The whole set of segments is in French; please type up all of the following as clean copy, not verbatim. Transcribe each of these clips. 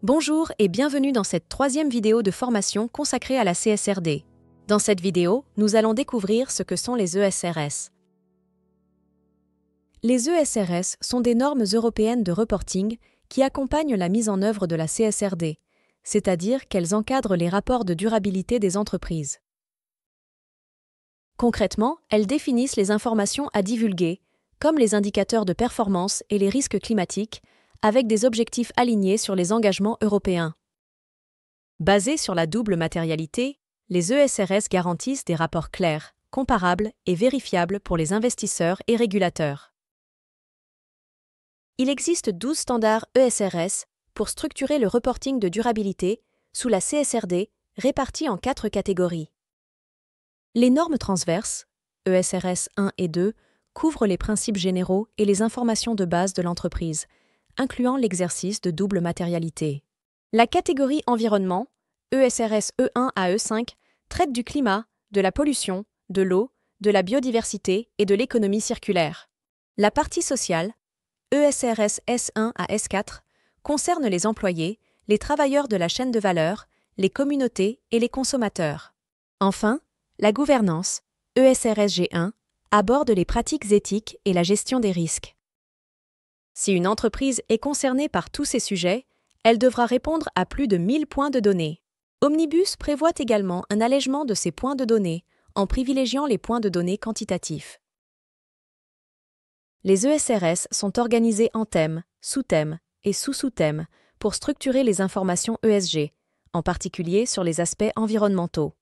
Bonjour et bienvenue dans cette troisième vidéo de formation consacrée à la CSRD. Dans cette vidéo, nous allons découvrir ce que sont les ESRS. Les ESRS sont des normes européennes de reporting qui accompagnent la mise en œuvre de la CSRD, c'est-à-dire qu'elles encadrent les rapports de durabilité des entreprises. Concrètement, elles définissent les informations à divulguer, comme les indicateurs de performance et les risques climatiques, avec des objectifs alignés sur les engagements européens. Basés sur la double matérialité, les ESRS garantissent des rapports clairs, comparables et vérifiables pour les investisseurs et régulateurs. Il existe 12 standards ESRS pour structurer le reporting de durabilité sous la CSRD, répartis en 4 catégories. Les normes transverses, ESRS 1 et 2, couvrent les principes généraux et les informations de base de l'entreprise, incluant l'exercice de double matérialité. La catégorie environnement, ESRS E1 à E5, traite du climat, de la pollution, de l'eau, de la biodiversité et de l'économie circulaire. La partie sociale, ESRS S1 à S4, concerne les employés, les travailleurs de la chaîne de valeur, les communautés et les consommateurs. Enfin, la gouvernance, ESRS G1, aborde les pratiques éthiques et la gestion des risques. Si une entreprise est concernée par tous ces sujets, elle devra répondre à plus de 1000 points de données. Omnibus prévoit également un allègement de ces points de données en privilégiant les points de données quantitatifs. Les ESRS sont organisés en thèmes, sous-thèmes et sous-sous-thèmes pour structurer les informations ESG, en particulier sur les aspects environnementaux.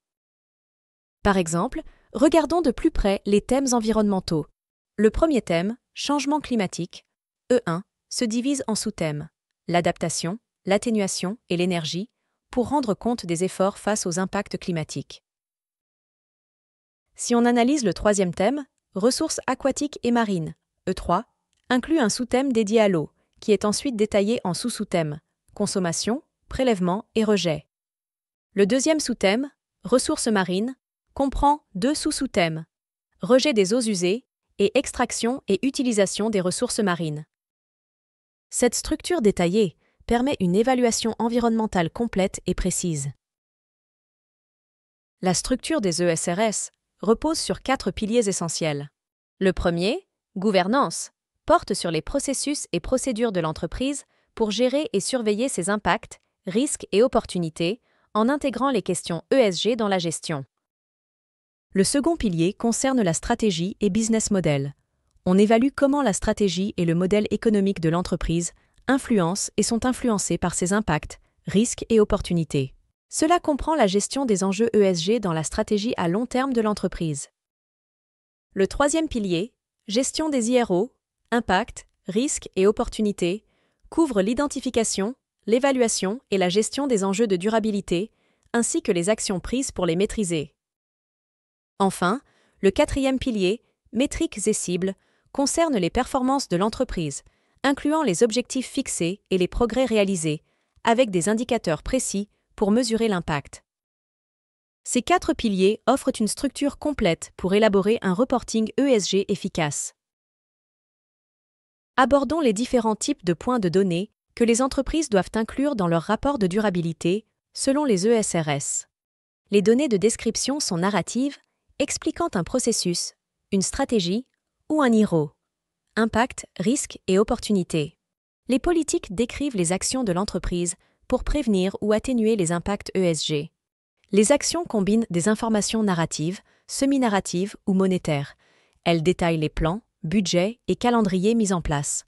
Par exemple, regardons de plus près les thèmes environnementaux. Le premier thème, changement climatique, E1, se divise en sous-thèmes, l'adaptation, l'atténuation et l'énergie, pour rendre compte des efforts face aux impacts climatiques. Si on analyse le troisième thème, ressources aquatiques et marines, E3, inclut un sous-thème dédié à l'eau, qui est ensuite détaillé en sous-sous-thèmes, consommation, prélèvement et rejet. Le deuxième sous-thème, ressources marines, comprend 2 sous-sous-thèmes, rejet des eaux usées et extraction et utilisation des ressources marines. Cette structure détaillée permet une évaluation environnementale complète et précise. La structure des ESRS repose sur 4 piliers essentiels. Le premier, gouvernance, porte sur les processus et procédures de l'entreprise pour gérer et surveiller ses impacts, risques et opportunités en intégrant les questions ESG dans la gestion. Le second pilier concerne la stratégie et business model. On évalue comment la stratégie et le modèle économique de l'entreprise influencent et sont influencés par ses impacts, risques et opportunités. Cela comprend la gestion des enjeux ESG dans la stratégie à long terme de l'entreprise. Le troisième pilier, gestion des IRO, impacts, risques et opportunités, couvre l'identification, l'évaluation et la gestion des enjeux de durabilité, ainsi que les actions prises pour les maîtriser. Enfin, le quatrième pilier, métriques et cibles, concerne les performances de l'entreprise, incluant les objectifs fixés et les progrès réalisés, avec des indicateurs précis pour mesurer l'impact. Ces 4 piliers offrent une structure complète pour élaborer un reporting ESG efficace. Abordons les différents types de points de données que les entreprises doivent inclure dans leur rapport de durabilité selon les ESRS. Les données de description sont narratives, expliquant un processus, une stratégie ou un IRO. Impact, risque et opportunité. Les politiques décrivent les actions de l'entreprise pour prévenir ou atténuer les impacts ESG. Les actions combinent des informations narratives, semi-narratives ou monétaires. Elles détaillent les plans, budgets et calendriers mis en place.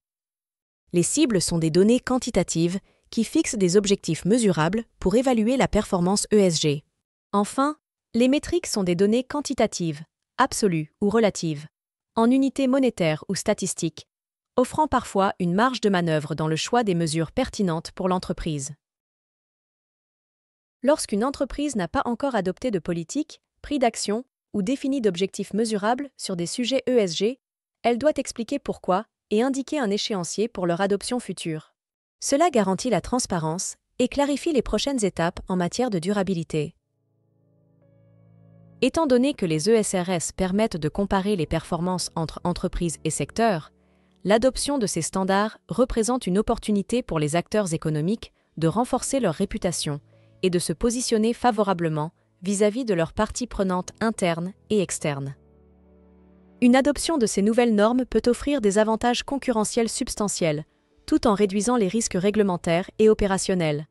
Les cibles sont des données quantitatives qui fixent des objectifs mesurables pour évaluer la performance ESG. Enfin, les métriques sont des données quantitatives, absolues ou relatives, en unités monétaires ou statistiques, offrant parfois une marge de manœuvre dans le choix des mesures pertinentes pour l'entreprise. Lorsqu'une entreprise n'a pas encore adopté de politique, pris d'action ou défini d'objectifs mesurables sur des sujets ESG, elle doit expliquer pourquoi et indiquer un échéancier pour leur adoption future. Cela garantit la transparence et clarifie les prochaines étapes en matière de durabilité. Étant donné que les ESRS permettent de comparer les performances entre entreprises et secteurs, l'adoption de ces standards représente une opportunité pour les acteurs économiques de renforcer leur réputation et de se positionner favorablement vis-à-vis de leurs parties prenantes internes et externes. Une adoption de ces nouvelles normes peut offrir des avantages concurrentiels substantiels, tout en réduisant les risques réglementaires et opérationnels.